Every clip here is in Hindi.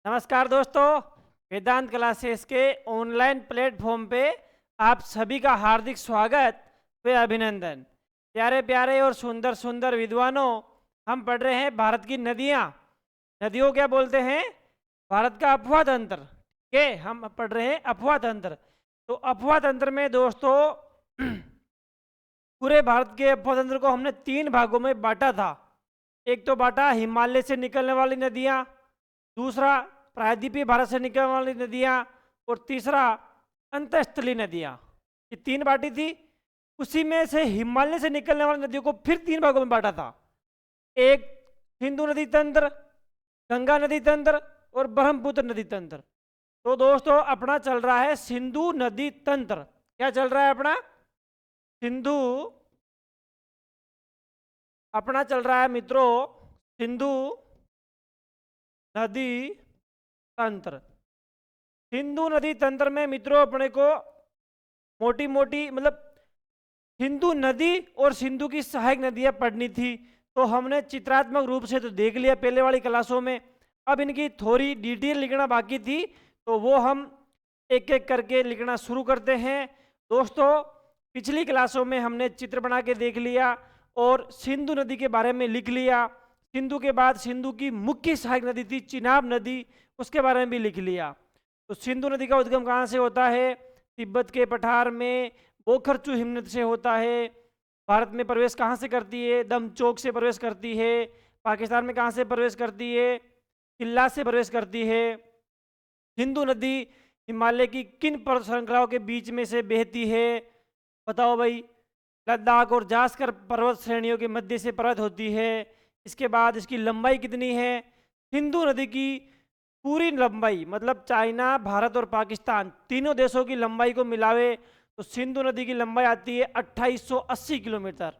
नमस्कार दोस्तों, वेदांत क्लासेस के ऑनलाइन प्लेटफॉर्म पे आप सभी का हार्दिक स्वागत व अभिनंदन। प्यारे प्यारे और सुंदर सुंदर विद्वानों, हम पढ़ रहे हैं भारत की नदियाँ। नदियों क्या बोलते हैं? भारत का अफवाह तंत्र। के हम पढ़ रहे हैं अफवाह तंत्र। तो अफवाह तंत्र में दोस्तों पूरे भारत के अफवाह तंत्र को हमने 3 भागों में बांटा था। एक तो बांटा हिमालय से निकलने वाली नदियाँ, दूसरा प्रायद्वीपीय भारत से निकलने वाली नदियाँ, और तीसरा अंतस्थलीय नदियाँ। ये 3 बांटी थी। उसी में से हिमालय से निकलने वाली नदियों को फिर 3 भागों में बांटा था। एक सिंधु नदी तंत्र, गंगा नदी तंत्र और ब्रह्मपुत्र नदी तंत्र। तो दोस्तों अपना चल रहा है सिंधु नदी तंत्र। क्या चल रहा है अपना? सिंधु अपना चल रहा है मित्रों सिंधु नदी तंत्र। सिंधु नदी तंत्र में मित्रों अपने को मोटी मोटी मतलब सिंधु नदी और सिंधु की सहायक नदियां पढ़नी थी। तो हमने चित्रात्मक रूप से तो देख लिया पहले वाली क्लासों में। अब इनकी थोड़ी डिटेल लिखना बाकी थी, तो वो हम एक एक करके लिखना शुरू करते हैं। दोस्तों पिछली क्लासों में हमने चित्र बना के देख लिया और सिंधु नदी के बारे में लिख लिया। सिंधु के बाद सिंधु की मुख्य सहायक नदी थी चिनाब नदी, उसके बारे में भी लिख लिया। तो सिंधु नदी का उद्गम कहाँ से होता है? तिब्बत के पठार में बोखरचू हिमनद से होता है। भारत में प्रवेश कहाँ से करती है? दमचौक से प्रवेश करती है। पाकिस्तान में कहाँ से प्रवेश करती है? किल्ला से प्रवेश करती है। सिंधु नदी हिमालय की किन पर्वत श्रृंखलाओं के बीच में से बहती है? बताओ भाई। लद्दाख और जास्कर पर्वत श्रेणियों के मध्य से प्रवाहित होती है। इसके बाद इसकी लंबाई कितनी है? सिंधु नदी की पूरी लंबाई मतलब चाइना, भारत और पाकिस्तान तीनों देशों की लंबाई को मिलावे तो सिंधु नदी की लंबाई आती है 2880 किलोमीटर,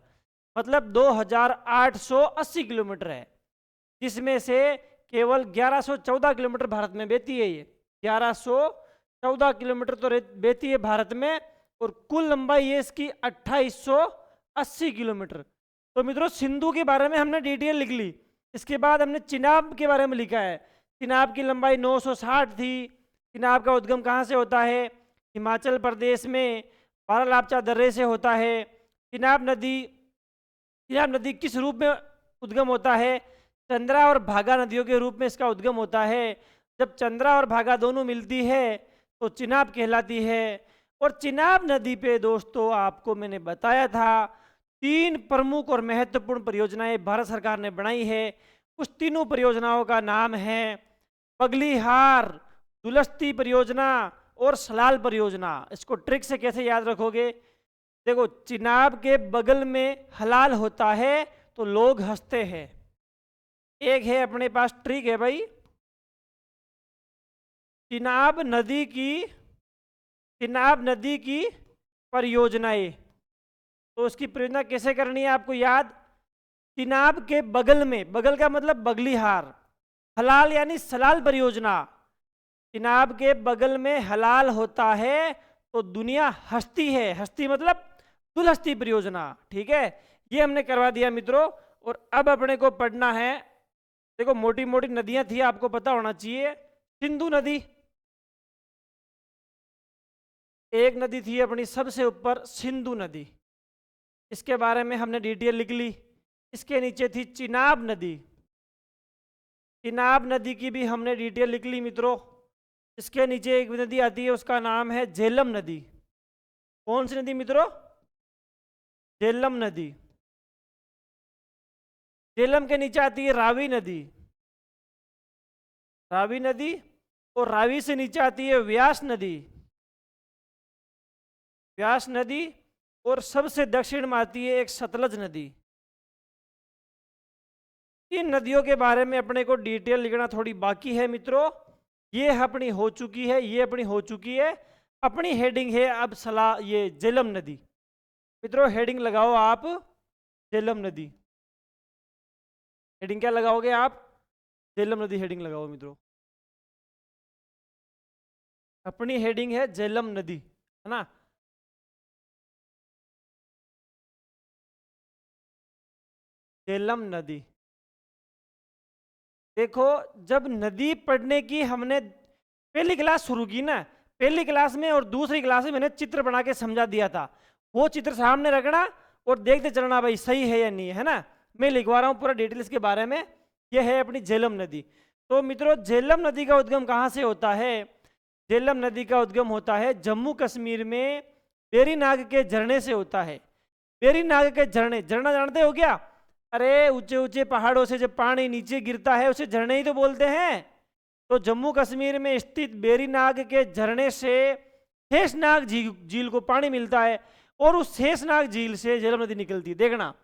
मतलब 2880 किलोमीटर है। जिसमें से केवल 1114 किलोमीटर भारत में बहती है। ये 1114 किलोमीटर तो बहती है भारत में, और कुल लंबाई है इसकी 2880 किलोमीटर। तो मित्रों सिंधु के बारे में हमने डिटेल लिख ली। इसके बाद हमने चिनाब के बारे में लिखा है। चिनाब की लंबाई 960 थी। चिनाब का उद्गम कहाँ से होता है? हिमाचल प्रदेश में बारालापचा दर्रे से होता है। चिनाब नदी किस रूप में उद्गम होता है? चंद्रा और भागा नदियों के रूप में इसका उद्गम होता है। जब चंद्रा और भागा दोनों मिलती है तो चिनाब कहलाती है। और चिनाब नदी पे दोस्तों आपको मैंने बताया था 3 प्रमुख और महत्वपूर्ण परियोजनाएं भारत सरकार ने बनाई है। उस तीनों परियोजनाओं का नाम है बगलीहार, दुलस्ती परियोजना और सलाल परियोजना। इसको ट्रिक से कैसे याद रखोगे? देखो चिनाब के बगल में हलाल होता है तो लोग हंसते हैं। एक है अपने पास ट्रिक है भाई, चिनाब नदी की परियोजनाएं। तो उसकी परियोजना कैसे करनी है आपको याद? चिनाब के बगल में, बगल का मतलब बगलीहार, हलाल यानी सलाल परियोजना। चिनाब के बगल में हलाल होता है तो दुनिया हंसती है। हंसती मतलब दुलहस्ती परियोजना। ठीक है, ये हमने करवा दिया मित्रों। और अब अपने को पढ़ना है, देखो मोटी मोटी नदियां थी आपको पता होना चाहिए। सिंधु नदी एक नदी थी अपनी सबसे ऊपर, सिंधु नदी, इसके बारे में हमने डिटेल लिख ली। इसके नीचे थी चिनाब नदी। चिनाब नदी की भी हमने डिटेल लिख ली मित्रों। इसके नीचे एक नदी आती है, उसका नाम है झेलम नदी। कौन सी नदी मित्रों? झेलम नदी। झेलम के नीचे आती है रावी नदी। रावी नदी, और रावी से नीचे आती है व्यास नदी। व्यास नदी, और सबसे दक्षिण में आती है एक सतलज नदी। इन नदियों के बारे में अपने को डिटेल लिखना थोड़ी बाकी है मित्रों। ये अपनी हो चुकी है, ये अपनी हो चुकी है। अपनी हेडिंग है अब ये झेलम नदी। मित्रों हेडिंग लगाओ आप, झेलम नदी। हेडिंग क्या लगाओगे आप? झेलम नदी हेडिंग लगाओ मित्रों। अपनी हेडिंग है झेलम नदी, है ना? झेलम नदी। देखो, जब नदी पढ़ने की हमने पहली क्लास शुरू की ना, पहली क्लास में और दूसरी क्लास में मैंने चित्र बना के समझा दिया था। वो चित्र सामने रखना और देखते चलना भाई सही है या नहीं है ना। मैं लिखवा रहा हूँ पूरा डिटेल्स के बारे में। यह है अपनी झेलम नदी। तो मित्रों, झेलम नदी का उद्गम कहाँ से होता है? झेलम नदी का उद्गम होता है जम्मू कश्मीर में वेरीनाग के झरने से होता है। वेरीनाग के झरने, झरना जानते हो क्या? अरे ऊंचे ऊंचे पहाड़ों से जब पानी नीचे गिरता है उसे झरने ही तो बोलते हैं। तो जम्मू कश्मीर में स्थित वेरीनाग के झरने से शेषनाग झील को पानी मिलता है और उस शेषनाग झील से झेलम नदी निकलती है। देखना,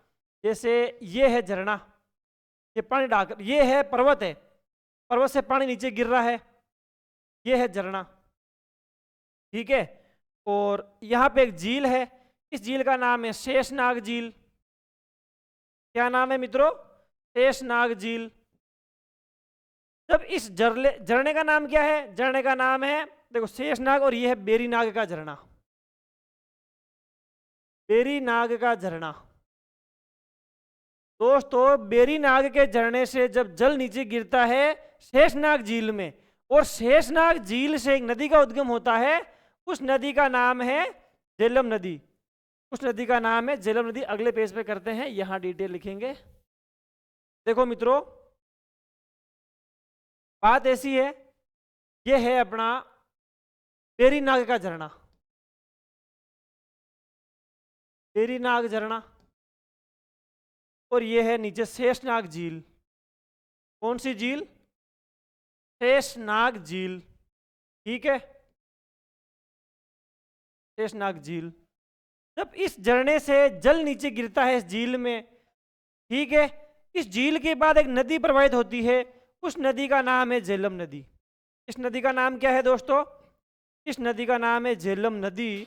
जैसे ये है झरना, ये पानी डाक, ये है पर्वत है, पर्वत से पानी नीचे गिर रहा है, ये है झरना, ठीक है। और यहाँ पे एक झील है, इस झील का नाम है शेषनाग झील। क्या नाम है मित्रों? शेषनाग झील। जब इस झरने का नाम क्या है? झरने का नाम है देखो शेषनाग, और यह है वेरीनाग का झरना, वेरीनाग का झरना। दोस्तों, वेरीनाग के झरने से जब जल नीचे गिरता है शेषनाग झील में, और शेषनाग झील से एक नदी का उद्गम होता है, उस नदी का नाम है झेलम नदी। उस नदी का नाम है झेलम नदी। अगले पेज पे करते हैं, यहां डिटेल लिखेंगे। देखो मित्रों, बात ऐसी है, यह है अपना वेरीनाग का झरना, वेरीनाग झरना, और यह है नीचे शेषनाग झील। कौन सी झील? शेषनाग झील, ठीक है, शेषनाग झील। जब इस झरने से जल नीचे गिरता है इस झील में, ठीक है, इस झील के बाद एक नदी प्रवाहित होती है, उस नदी का नाम है झेलम नदी। इस नदी का नाम क्या है दोस्तों? इस नदी का नाम है झेलम नदी।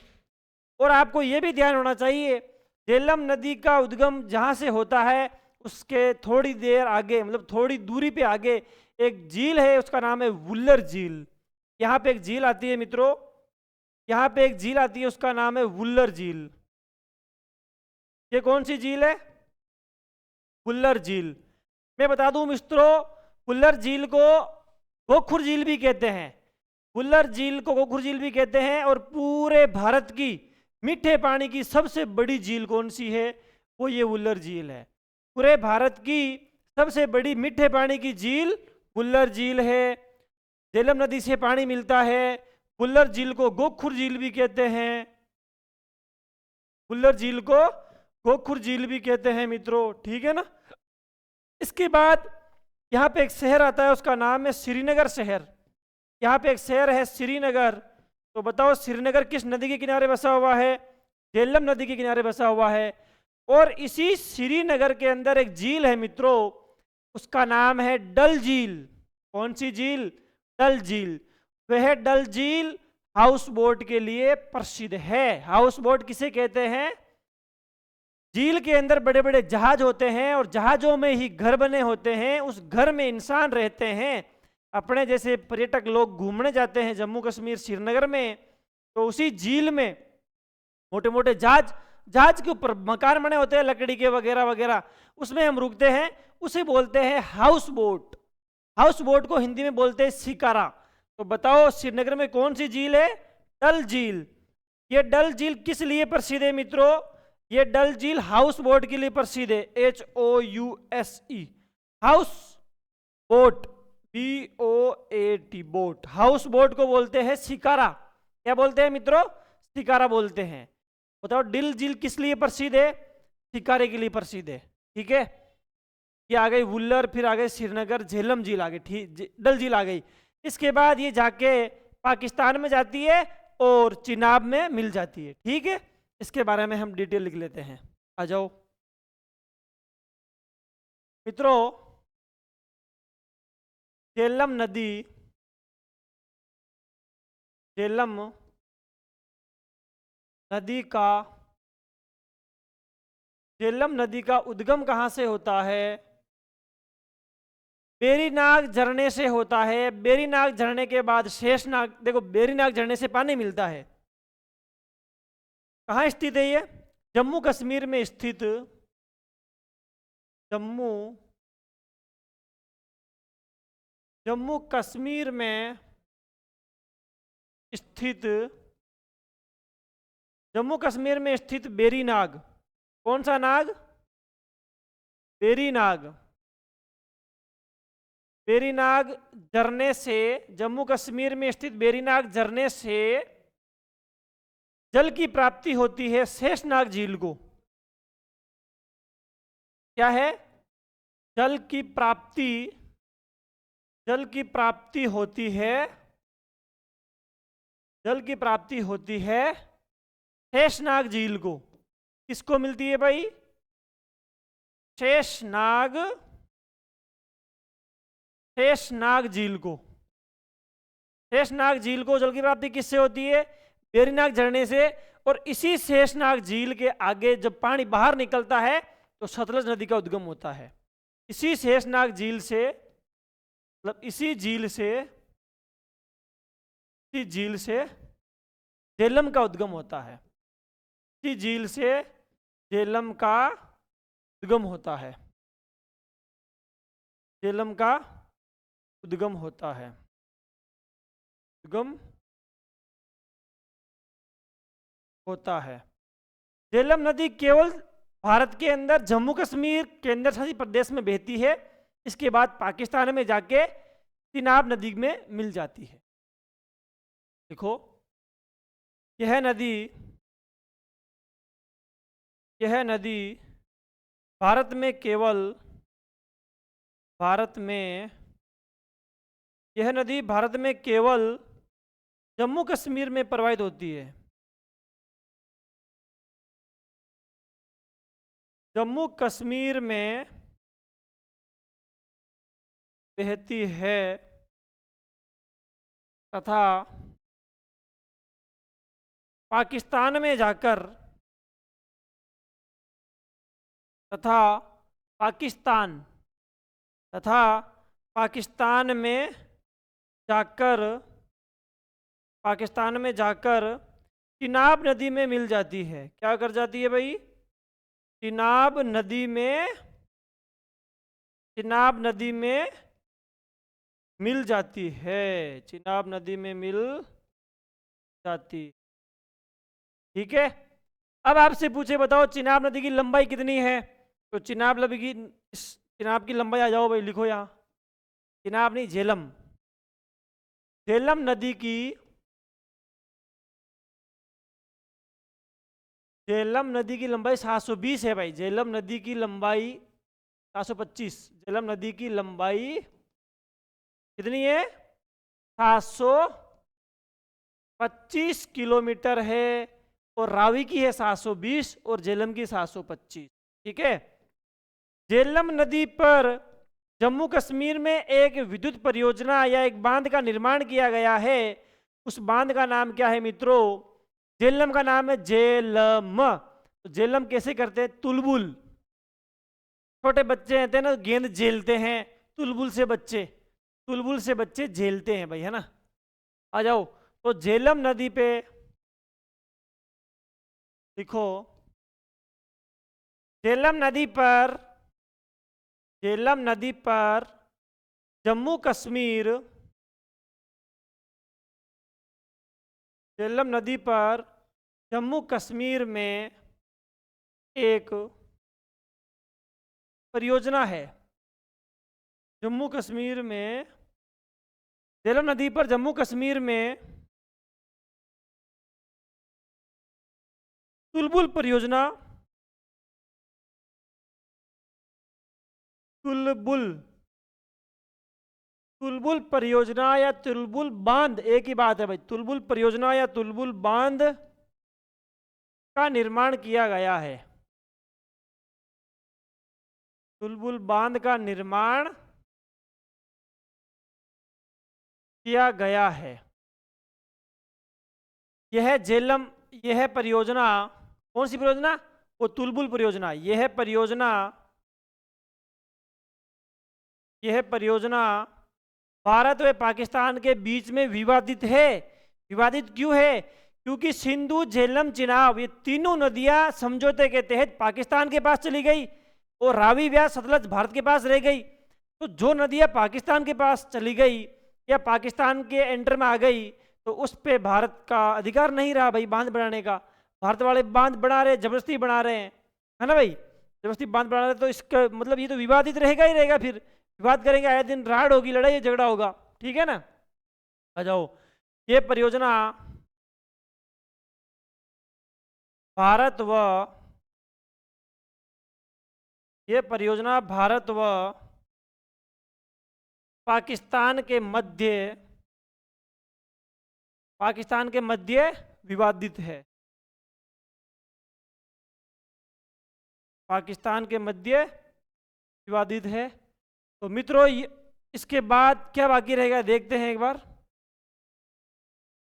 और आपको यह भी ध्यान होना चाहिए, झेलम नदी का उद्गम जहां से होता है उसके थोड़ी देर आगे, मतलब थोड़ी दूरी पे आगे एक झील है, उसका नाम है वुल्लर झील। यहाँ पे एक झील आती है मित्रों, यहाँ पे एक झील आती है, उसका नाम है वुल्लर झील। ये कौन सी झील है? वुल्लर झील। मैं बता दूं मित्रों, वुल्लर झील को गोखुर झील भी कहते हैं, वुल्लर झील को गोखुर झील भी कहते हैं। और पूरे भारत की मीठे पानी की सबसे बड़ी झील कौन सी है? वो ये वुल्लर झील है। पूरे भारत की सबसे बड़ी मीठे पानी की झील वुल्लर झील है। झेलम नदी से पानी मिलता है। वुल्लर झील को गोखुर झील भी कहते हैं, वुल्लर झील को गोखुर झील भी कहते हैं मित्रों, ठीक है ना। इसके बाद यहाँ पे एक शहर आता है, उसका नाम है श्रीनगर शहर। यहाँ पे एक शहर है श्रीनगर। तो बताओ श्रीनगर किस नदी के किनारे बसा हुआ है? झेलम नदी के किनारे बसा हुआ है। और इसी श्रीनगर के अंदर एक झील है मित्रों, उसका नाम है डल झील। कौन सी झील? डल झील। वह डल झील हाउस बोट के लिए प्रसिद्ध है। हाउस बोट किसे कहते हैं? झील के अंदर बड़े बड़े जहाज होते हैं और जहाजों में ही घर बने होते हैं, उस घर में इंसान रहते हैं। अपने जैसे पर्यटक लोग घूमने जाते हैं जम्मू कश्मीर श्रीनगर में, तो उसी झील में मोटे मोटे जहाज के ऊपर मकान बने होते हैं लकड़ी के वगैरह वगैरह, उसमें हम रुकते हैं, उसे बोलते हैं हाउस बोट। हाउस बोट को हिंदी में बोलते हैं शिकारा। तो बताओ श्रीनगर में कौन सी झील है? डल झील। ये डल झील किस लिए प्रसिद्ध है मित्रों? ये डल झील हाउस बोट के लिए प्रसिद्ध है, HOUSE, house boat, BOAT, boat. House boat को बोलते हैं शिकारा। क्या बोलते हैं मित्रों? शिकारा बोलते हैं। बताओ डल झील किस लिए प्रसिद्ध है? शिकारे के लिए प्रसिद्ध है, ठीक है। ये आ गई वुल्लर, फिर आ गई श्रीनगर, झेलम झील आ गई, ठीक, डल झील आ गई। इसके बाद ये जाके पाकिस्तान में जाती है और चिनाब में मिल जाती है, ठीक है। इसके बारे में हम डिटेल लिख लेते हैं, आ जाओ मित्रों। झेलम नदी, झेलम नदी का, झेलम नदी का उद्गम कहाँ से होता है? वेरीनाग झरने से होता है। वेरीनाग झरने के बाद शेषनाग, देखो वेरीनाग झरने से पानी मिलता है। कहाँ स्थित है ये? जम्मू कश्मीर में स्थित, जम्मू जम्मू कश्मीर में स्थित जम्मू कश्मीर में स्थित बेरी नाग, कौन सा नाग? बेरी नाग। बेरी नाग झरने से, जम्मू कश्मीर में स्थित बेरी नाग झरने से जल की प्राप्ति होती है शेषनाग झील को। क्या है? जल की प्राप्ति होती है, जल की प्राप्ति होती है शेषनाग झील को। किसको मिलती है भाई? शेषनाग झील को। शेषनाग झील को जल की प्राप्ति किससे होती है? बेरीनाग झरने से। और इसी शेषनाग झील के आगे जब पानी बाहर निकलता है तो सतलज नदी का उद्गम होता है। इसी शेषनाग झील से, मतलब इसी झील से झेलम का उद्गम होता है। इसी झील से झेलम का उद्गम होता है। झेलम का उद्गम होता है। उद्गम होता है। झेलम नदी केवल भारत के अंदर जम्मू कश्मीर केंद्र शासित प्रदेश में बहती है। इसके बाद पाकिस्तान में जाके चिनाब नदी में मिल जाती है। देखो, यह नदी भारत में केवल जम्मू कश्मीर में प्रवाहित होती है। जम्मू कश्मीर में बहती है तथा पाकिस्तान में जाकर पाकिस्तान में जाकर चिनाब नदी में मिल जाती है। क्या कर जाती है भाई? चिनाब नदी में मिल जाती है। चिनाब नदी में मिल जाती। ठीक है। अब आपसे पूछे, बताओ चिनाब नदी की लंबाई कितनी है? तो चिनाब की लंबाई, आ जाओ भाई, लिखो यहाँ। चिनाब नहीं, झेलम नदी की लंबाई 720 है भाई। झेलम नदी की लंबाई 725। झेलम नदी की लंबाई कितनी है? 725 किलोमीटर है। और रावी की है 720 और झेलम की 725। ठीक है। झेलम नदी पर जम्मू कश्मीर में एक विद्युत परियोजना या एक बांध का निर्माण किया गया है। उस बांध का नाम क्या है मित्रों? झेलम का नाम है झेलम। तो झेलम कैसे करते हैं? तुलबुल। छोटे बच्चे रहते हैं ना, गेंद झेलते हैं, तुलबुल से बच्चे झेलते हैं भाई, है ना। आ जाओ, तो झेलम नदी पे लिखो, झेलम नदी पर जम्मू कश्मीर, झेलम नदी पर जम्मू कश्मीर में एक परियोजना है। जम्मू कश्मीर में, झेलम नदी पर जम्मू कश्मीर में तुलबुल परियोजना, तुलबुल परियोजना या तुलबुल बांध, एक ही बात है भाई। तुलबुल परियोजना या तुलबुल बांध का निर्माण किया गया है। तुलबुल बांध का निर्माण किया गया है। यह परियोजना, कौन सी परियोजना? वो तुलबुल परियोजना। यह परियोजना भारत व पाकिस्तान के बीच में विवादित है। विवादित क्यों है? क्योंकि सिंधु, झेलम, चिनाब, ये तीनों नदियां समझौते के तहत पाकिस्तान के पास चली गई और रावी व्यास, सतलज भारत के पास रह गई। तो जो नदियां पाकिस्तान के पास चली गई या पाकिस्तान के एंटर में आ गई तो उस पे भारत का अधिकार नहीं रहा भाई बांध बनाने का। भारत वाले बांध बना रहे, जबरदस्ती बना रहे हैं, है ना भाई, जबरदस्ती बांध बना रहे, तो इसका मतलब ये तो विवादित रहेगा ही रहेगा। फिर विवाद करेंगे, आए दिन राड़ होगी, लड़ाई झगड़ा होगा, ठीक है ना। आ जाओ, ये परियोजना भारत व ये परियोजना भारत व पाकिस्तान के मध्य विवादित है। पाकिस्तान के मध्य विवादित है। तो मित्रों इसके बाद क्या बाकी रहेगा देखते हैं एक बार।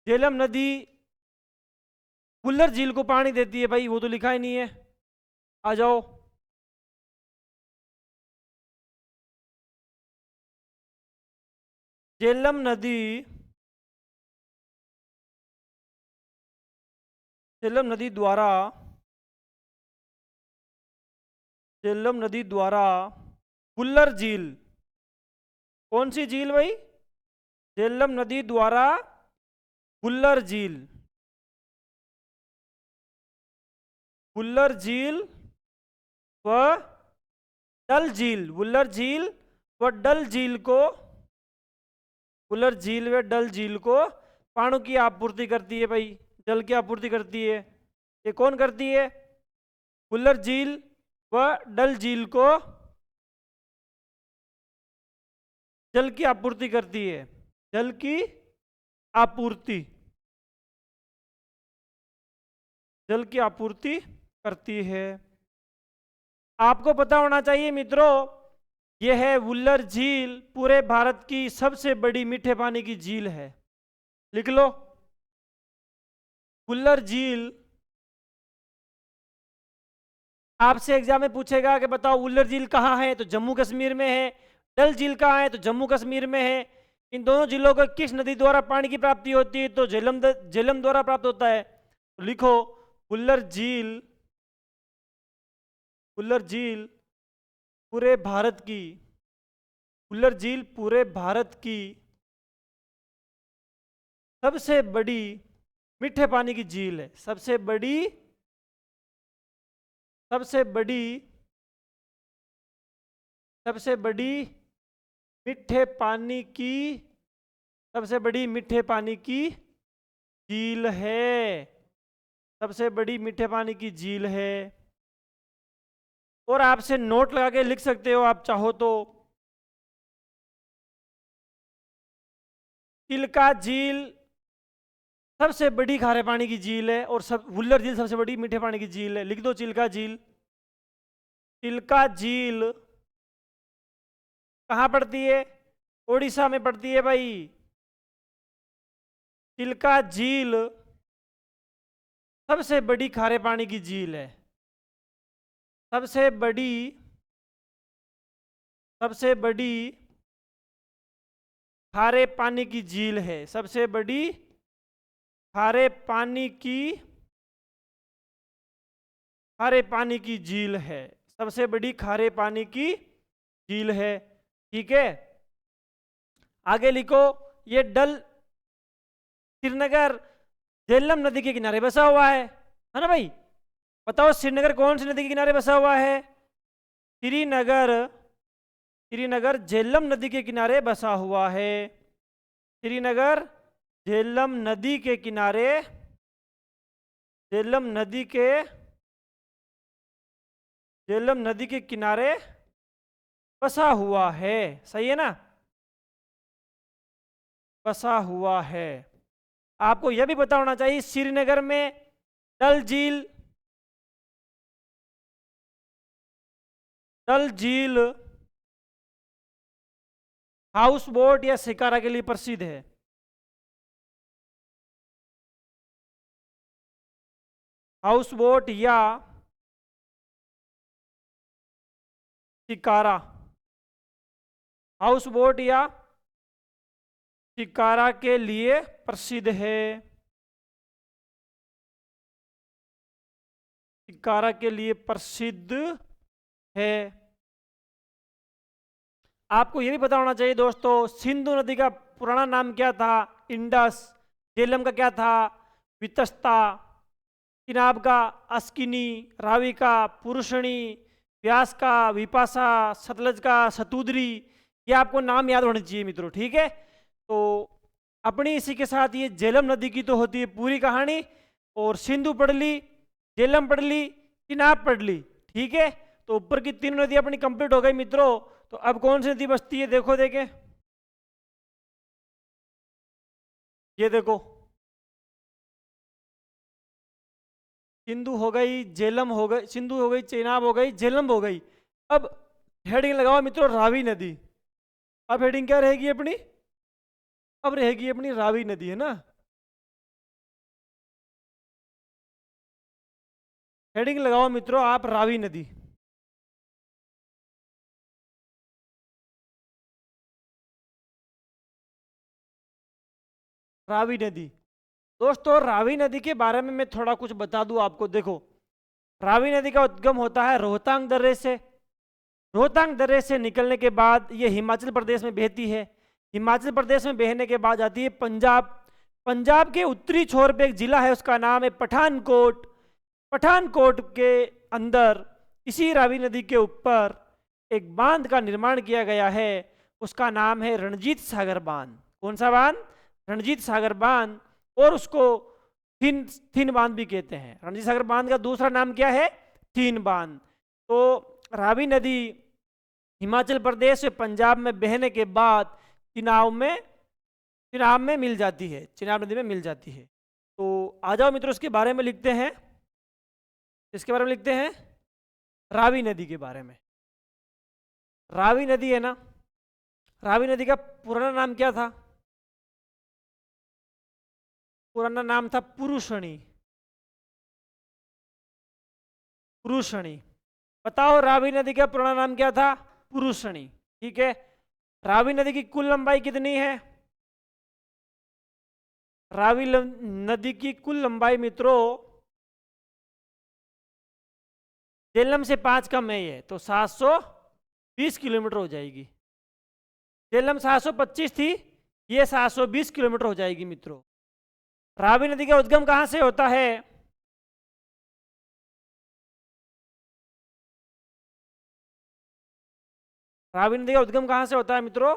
झेलम नदी वुल्लर झील को पानी देती है भाई, वो तो लिखा ही नहीं है। आ जाओ, झेलम नदी झेलम नदी द्वारा झेलम नदी द्वारा वुल्लर झील, कौन सी झील भाई? झेलम नदी द्वारा वुल्लर झील, वुल्लर झील व डल झील, वुल्लर झील व डल झील को वुल्लर झील व डल झील को पानी की आपूर्ति करती है भाई, जल की आपूर्ति करती है। ये कौन करती है? वुल्लर झील व डल झील को जल की आपूर्ति करती है, जल की आपूर्ति, जल की आपूर्ति करती है। आपको पता होना चाहिए मित्रों, यह है वुल्लर झील पूरे भारत की सबसे बड़ी मीठे पानी की झील है। लिख लो, वुल्लर झील। आपसे एग्जाम में पूछेगा कि बताओ वुल्लर झील कहाँ है, तो जम्मू कश्मीर में है। डल झील कहाँ है, तो जम्मू कश्मीर में है। इन दोनों झीलों को किस नदी द्वारा पानी की प्राप्ति होती है, तो झेलम द्वारा प्राप्त होता है। तो लिखो, वुल्लर झील, वुल्लर झील पूरे भारत की, वुल्लर झील पूरे भारत की सबसे बड़ी मीठे पानी की झील है। सबसे बड़ी सबसे बड़ी सबसे बड़ी मीठे पानी की सबसे बड़ी मीठे पानी की झील है। सबसे बड़ी मीठे पानी की झील है। और आपसे नोट लगा के लिख सकते हो आप चाहो तो। चिल्का झील सबसे बड़ी खारे पानी की झील है और वुल्लर झील सबसे बड़ी मीठे पानी की झील है। लिख दो चिल्का झील। चिल्का झील कहाँ पड़ती है? उड़ीसा में पड़ती है भाई। चिल्का झील सबसे बड़ी खारे पानी की झील है। सबसे बड़ी खारे पानी की झील है। सबसे बड़ी खारे पानी की झील है। सबसे बड़ी खारे पानी की झील है। ठीक है, आगे लिखो। ये डल श्रीनगर झेलम नदी के किनारे बसा हुआ है ना भाई। बताओ श्रीनगर कौन सी नदी के किनारे बसा हुआ है? श्रीनगर झेलम नदी के किनारे बसा हुआ है। श्रीनगर झेलम नदी के किनारे झेलम नदी के किनारे बसा हुआ है। सही है ना, बसा हुआ है। आपको यह भी पता होना चाहिए श्रीनगर में डल झील हाउस बोट या शिकारा के लिए प्रसिद्ध है। हाउस बोट या शिकारा, हाउस बोट या शिकारा के लिए प्रसिद्ध है। शिकारा के लिए प्रसिद्ध है। आपको ये भी पता होना चाहिए दोस्तों, सिंधु नदी का पुराना नाम क्या था? इंडस। झेलम का क्या था? वितस्ता। चिनाब का अस्किनी। रावी का पुरुषणी। व्यास का विपाशा। सतलज का सतुद्री। ये आपको नाम याद होने चाहिए मित्रों, ठीक है। तो अपनी इसी के साथ ये झेलम नदी की तो होती है पूरी कहानी, और सिंधु पढ़ ली, झेलम पढ़ ली, चिनाब पढ़ ली, ठीक है। तो ऊपर की तीन नदी अपनी कंप्लीट हो गई मित्रों। तो अब कौन सी नदी बचती है? देखो देखे, ये देखो, सिंधु हो गई, झेलम हो गई, सिंधु हो गई, चेनाब हो गई, झेलम हो गई। अब हेडिंग लगाओ मित्रों, रावी नदी। अब हेडिंग क्या रहेगी अपनी? अब रहेगी अपनी रावी नदी, है ना। हेडिंग लगाओ मित्रों आप, रावी नदी। रावी नदी। दोस्तों रावी नदी के बारे में मैं थोड़ा कुछ बता दूं आपको। देखो, रावी नदी का उद्गम होता है रोहतांग दर्रे से। रोहतांग दर्रे से निकलने के बाद ये हिमाचल प्रदेश में बहती है। हिमाचल प्रदेश में बहने के बाद जाती है पंजाब। पंजाब के उत्तरी छोर पे एक जिला है, उसका नाम है पठानकोट। पठानकोट के अंदर इसी रावी नदी के ऊपर एक बांध का निर्माण किया गया है, उसका नाम है रणजीत सागर बांध। कौन सा बांध? रणजीत सागर बांध। और उसको थिन थिन बांध भी कहते हैं। रणजीत सागर बांध का दूसरा नाम क्या है? थिन बांध। तो रावी नदी हिमाचल प्रदेश से पंजाब में बहने के बाद चिनाब में मिल जाती है, चिनाब नदी में मिल जाती है। तो आ जाओ मित्रों, इसके बारे में लिखते हैं। इसके बारे में लिखते हैं, रावी नदी के बारे में। रावी नदी है ना, रावी नदी का पुराना नाम क्या था? पुराना नाम था पुरुषणी। पुरुषणी। बताओ रावी नदी का पुराना नाम क्या था? पुरुषणी, ठीक है। रावी नदी की कुल लंबाई कितनी है? नदी की कुल लंबाई मित्रों, झेलम से 5 कम है ये, तो 720 किलोमीटर हो जाएगी। झेलम 725 थी, ये 720 किलोमीटर हो जाएगी मित्रों। रावी नदी का उद्गम कहां से होता है? रावी नदी का उद्गम कहां से होता है मित्रों?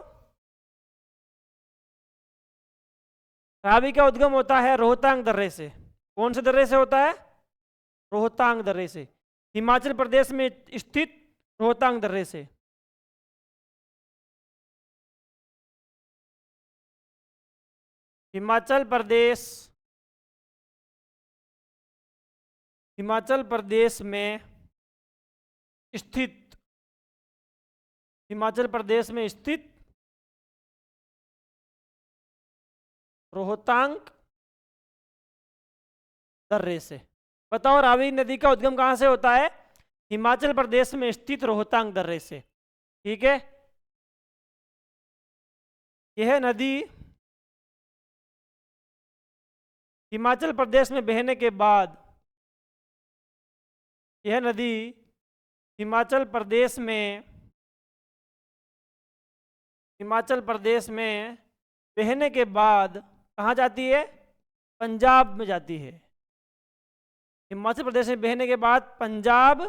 रावी का उद्गम होता है रोहतांग दर्रे से। कौन से दर्रे से होता है? रोहतांग दर्रे से। हिमाचल प्रदेश में स्थित रोहतांग दर्रे से। हिमाचल प्रदेश, हिमाचल प्रदेश में स्थित, हिमाचल प्रदेश में स्थित रोहतांग दर्रे से। बताओ रावी नदी का उद्गम कहां से होता है? हिमाचल प्रदेश में स्थित रोहतांग दर्रे से, ठीक है। यह नदी हिमाचल प्रदेश में बहने के बाद, यह नदी हिमाचल प्रदेश में, हिमाचल प्रदेश में बहने के बाद कहाँ जाती है? पंजाब में जाती है। हिमाचल प्रदेश में बहने के बाद पंजाब,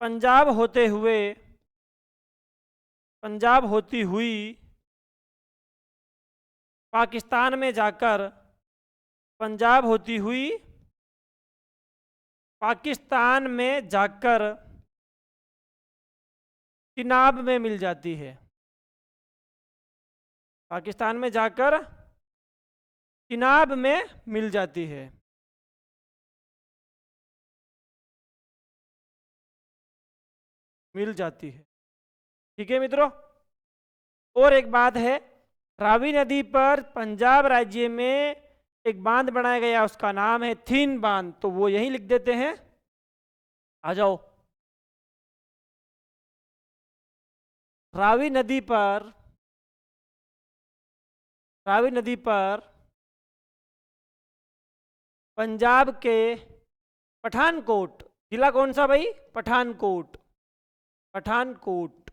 पंजाब होते हुए, पंजाब होती हुई पाकिस्तान में जाकर, पंजाब होती हुई पाकिस्तान में जाकर चिनाब में मिल जाती है। पाकिस्तान में जाकर चिनाब में मिल जाती है। मिल जाती है, ठीक है मित्रों। और एक बात है, रावी नदी पर पंजाब राज्य में एक बांध बनाया गया, उसका नाम है थिन बांध। तो वो यहीं लिख देते हैं, आ जाओ। रावी नदी पर, रावी नदी पर पंजाब के पठानकोट, जिला कौन सा भाई? पठानकोट। पठानकोट।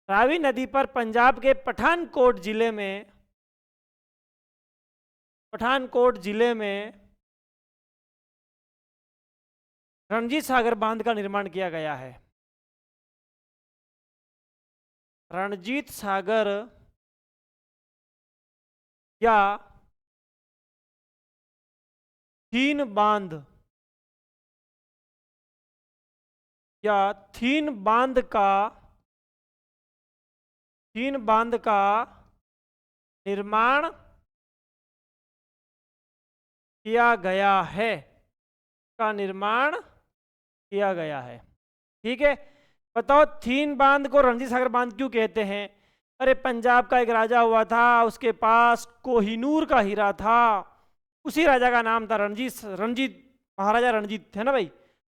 रावी नदी पर पंजाब के पठानकोट जिले में रणजीत सागर बांध का निर्माण किया गया है। रणजीत सागर या थीन बांध का निर्माण किया गया है। ठीक है, बताओ थीन बांध को रणजीत सागर बांध क्यों कहते हैं? अरे पंजाब का एक राजा हुआ था, उसके पास कोहिनूर का हीरा था, उसी राजा का नाम था रणजीत महाराजा रणजीत है ना भाई,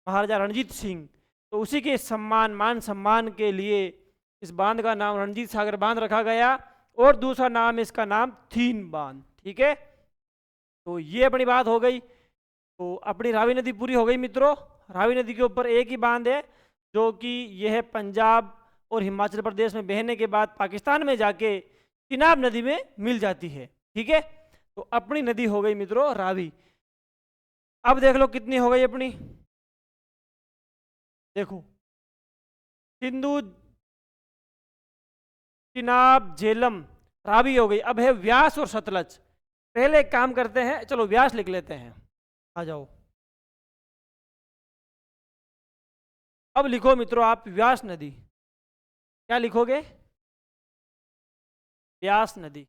महाराजा रणजीत सिंह। तो उसी के मान सम्मान के लिए इस बांध का नाम रणजीत सागर बांध रखा गया, और दूसरा नाम इसका नाम थीन बांध। ठीक है, तो ये अपनी बात हो गई। तो अपनी रावी नदी पूरी हो गई मित्रों। रावी नदी के ऊपर एक ही बांध है जो कि यह पंजाब और हिमाचल प्रदेश में बहने के बाद पाकिस्तान में जाके चिनाब नदी में मिल जाती है। ठीक है, तो अपनी नदी हो गई मित्रों रावी। अब देख लो कितनी हो गई अपनी, देखो सिंधु, चिनाब, झेलम, रावी हो गई। अब है व्यास और सतलज। पहले एक काम करते हैं, चलो व्यास लिख लेते हैं, आ जाओ। अब लिखो मित्रों आप व्यास नदी। क्या लिखोगे? व्यास नदी।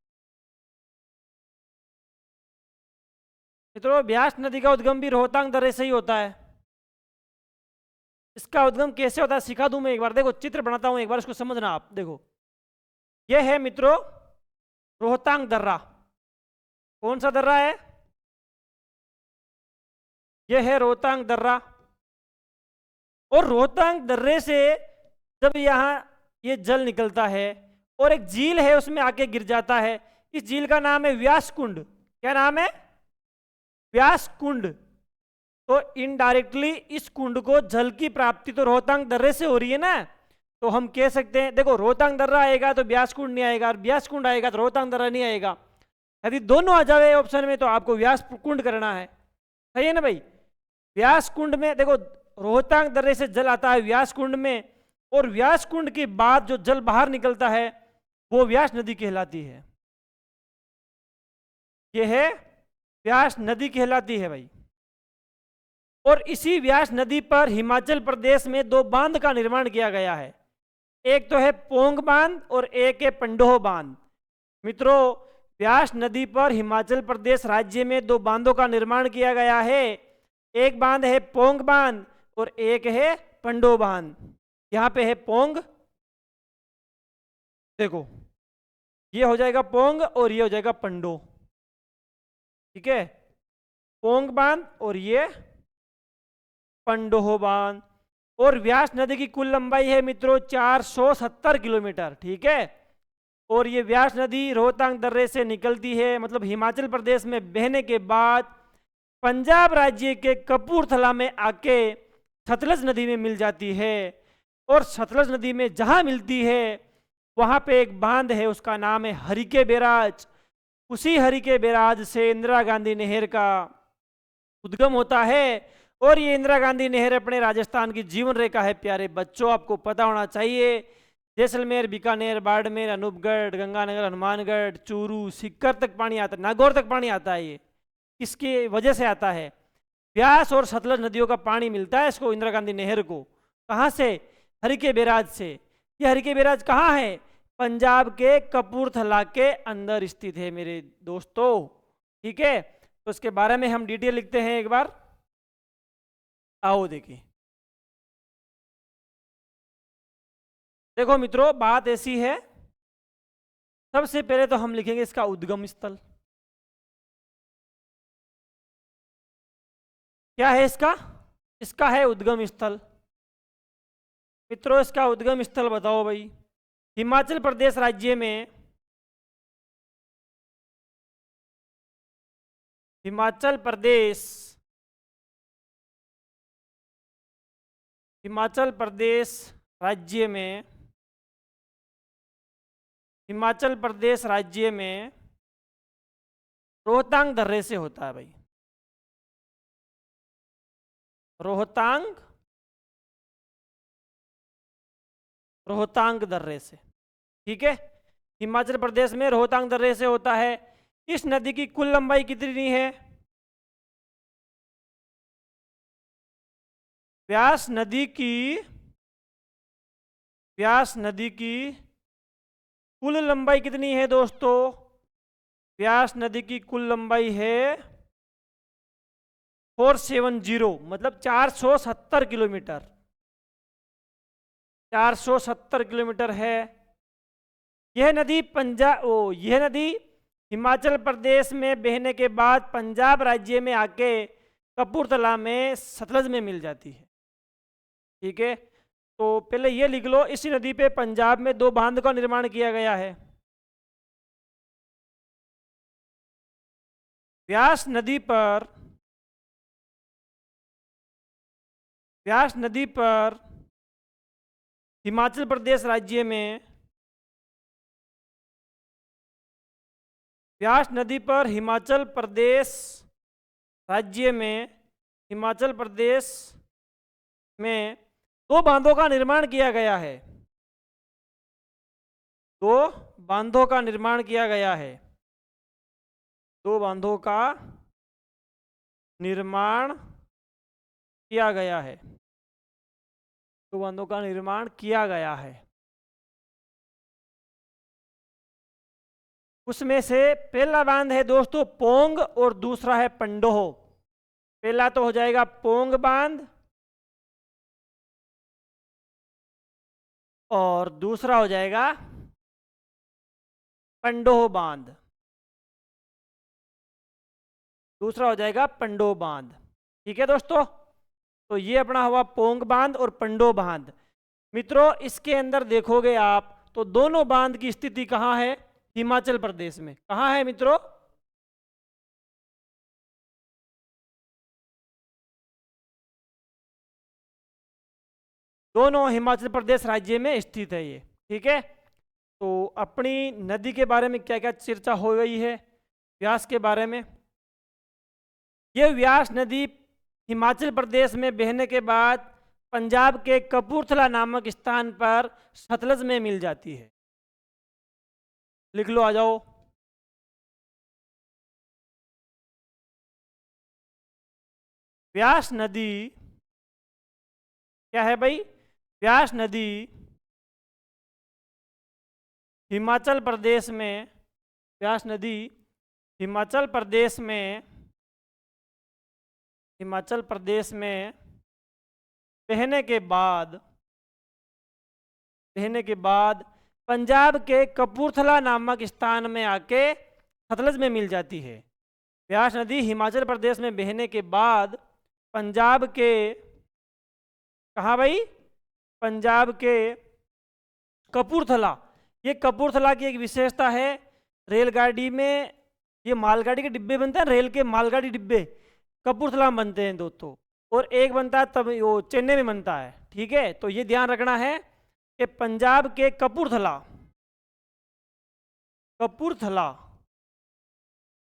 मित्रों व्यास नदी का उद्गम भी रोहतांग दर्रे से ही होता है। इसका उद्गम कैसे होता है सिखा दूं मैं एक बार, देखो चित्र बनाता हूं एक बार, इसको समझना आप। देखो यह है मित्रों रोहतांग दर्रा। कौन सा दर्रा है? यह है रोहतांग दर्रा। और रोहतांग दर्रे से जब यहाँ ये जल निकलता है और एक झील है उसमें आके गिर जाता है, इस झील का नाम है व्यास कुंड। क्या नाम है? व्यास कुंड। तो इनडायरेक्टली इस कुंड को जल की प्राप्ति तो रोहतांग दर्रे से हो रही है ना, तो हम कह सकते हैं देखो रोहतांग दर्रा आएगा तो व्यास कुंड नहीं आएगा, और व्यास कुंड आएगा तो रोहतांग दर्रा नहीं आएगा। यदि दोनों आ जाए ऑप्शन में तो आपको व्यास कुंड करना है। सही है ना भाई? व्यास कुंड में देखो रोहतांग दर्रे से जल आता है व्यास कुंड में, और व्यास कुंड के बाद जो जल बाहर निकलता है वो व्यास नदी कहलाती है। यह है व्यास नदी कहलाती है भाई। और इसी व्यास नदी पर हिमाचल प्रदेश में दो बांध का निर्माण किया गया है। एक तो है पोंग बांध और एक है पंडोह बांध। मित्रों व्यास नदी पर हिमाचल प्रदेश राज्य में दो बांधों का निर्माण किया गया है। एक बांध है पोंग बांध और एक है पंडो बांध। यहां पे है पोंग, देखो ये हो जाएगा पोंग और ये हो जाएगा पंडो। ठीक है, पोंग बांध और ये पंडोह बांध। और व्यास नदी की कुल लंबाई है मित्रों 470 किलोमीटर। ठीक है, और ये व्यास नदी रोहतांग दर्रे से निकलती है, मतलब हिमाचल प्रदेश में बहने के बाद पंजाब राज्य के कपूरथला में आके सतलज नदी में मिल जाती है। और सतलज नदी में जहां मिलती है वहां पे एक बांध है, उसका नाम है हरिके बैराज। उसी हरिके बैराज से इंदिरा गांधी नहर का उद्गम होता है। और ये इंदिरा गांधी नहर अपने राजस्थान की जीवन रेखा है। प्यारे बच्चों आपको पता होना चाहिए, जैसलमेर, बीकानेर, बाड़मेर, अनूपगढ़, गंगानगर, हनुमानगढ़, चूरू, सीकर तक पानी आता है, नागौर तक पानी आता है। ये किसकी वजह से आता है? व्यास और सतलज नदियों का पानी मिलता है इसको, इंदिरा गांधी नहर को। कहाँ से? हरिके बैराज से। ये हरिके बैराज कहाँ है? पंजाब के कपूरथला के अंदर स्थित है मेरे दोस्तों। ठीक है, तो इसके बारे में हम डिटेल लिखते हैं एक बार, आओ देखिए। देखो मित्रों बात ऐसी है, सबसे पहले तो हम लिखेंगे इसका उद्गम स्थल। क्या है इसका? इसका है उद्गम स्थल। मित्रों इसका उद्गम स्थल बताओ भाई। हिमाचल प्रदेश राज्य में, हिमाचल प्रदेश राज्य में, हिमाचल प्रदेश राज्य में रोहतांग दर्रे से होता है भाई, रोहतांग, रोहतांग दर्रे से, ठीक है। हिमाचल प्रदेश में रोहतांग दर्रे से होता है। इस नदी की कुल लंबाई कितनी है? व्यास नदी की, व्यास नदी की कुल लंबाई कितनी है दोस्तों? व्यास नदी की कुल लंबाई है 470, मतलब 470 किलोमीटर, 470 किलोमीटर है। यह नदी यह नदी हिमाचल प्रदेश में बहने के बाद पंजाब राज्य में आके कपूरथला में सतलज में मिल जाती है, ठीक है। तो पहले ये लिख लो, इसी नदी पे पंजाब में 2 बांध का निर्माण किया गया है। व्यास नदी पर, व्यास नदी पर हिमाचल प्रदेश राज्य में, व्यास नदी पर हिमाचल प्रदेश राज्य में, हिमाचल प्रदेश में 2 बांधों का निर्माण किया गया है, 2 बांधों का निर्माण किया गया है, 2 बांधों का निर्माण किया गया है, 2 बांधों का निर्माण किया गया है। उसमें से पहला बांध है दोस्तों पोंग और दूसरा है पंडोह। पहला तो हो जाएगा पोंग बांध और दूसरा हो जाएगा पंडोह बांध, दूसरा हो जाएगा पंडोह बांध, ठीक है दोस्तों। तो ये अपना हुआ पोंग बांध और पंडोह बांध। मित्रों इसके अंदर देखोगे आप तो दोनों बांध की स्थिति कहाँ है? हिमाचल प्रदेश में। कहाँ है मित्रों? दोनों हिमाचल प्रदेश राज्य में स्थित है ये, ठीक है। तो अपनी नदी के बारे में क्या क्या चर्चा हो गई है, व्यास के बारे में। ये व्यास नदी हिमाचल प्रदेश में बहने के बाद पंजाब के कपूरथला नामक स्थान पर सतलज में मिल जाती है। लिख लो, आ जाओ। व्यास नदी क्या है भाई? व्यास नदी हिमाचल प्रदेश में, व्यास नदी हिमाचल प्रदेश में, हिमाचल प्रदेश में बहने के बाद, बहने के बाद पंजाब के कपूरथला नामक स्थान में आके सतलज में मिल जाती है। व्यास नदी हिमाचल प्रदेश में बहने के बाद पंजाब के, कहाँ भाई? पंजाब के कपूरथला, ये कपूरथला की एक विशेषता है। रेलगाड़ी में ये मालगाड़ी के डिब्बे बनते हैं, रेल के मालगाड़ी डिब्बे कपूरथला में बनते हैं दोस्तों, और एक बनता है तब वो चेन्नई में बनता है, ठीक है। तो ये ध्यान रखना है कि पंजाब के कपूरथला, कपूरथला,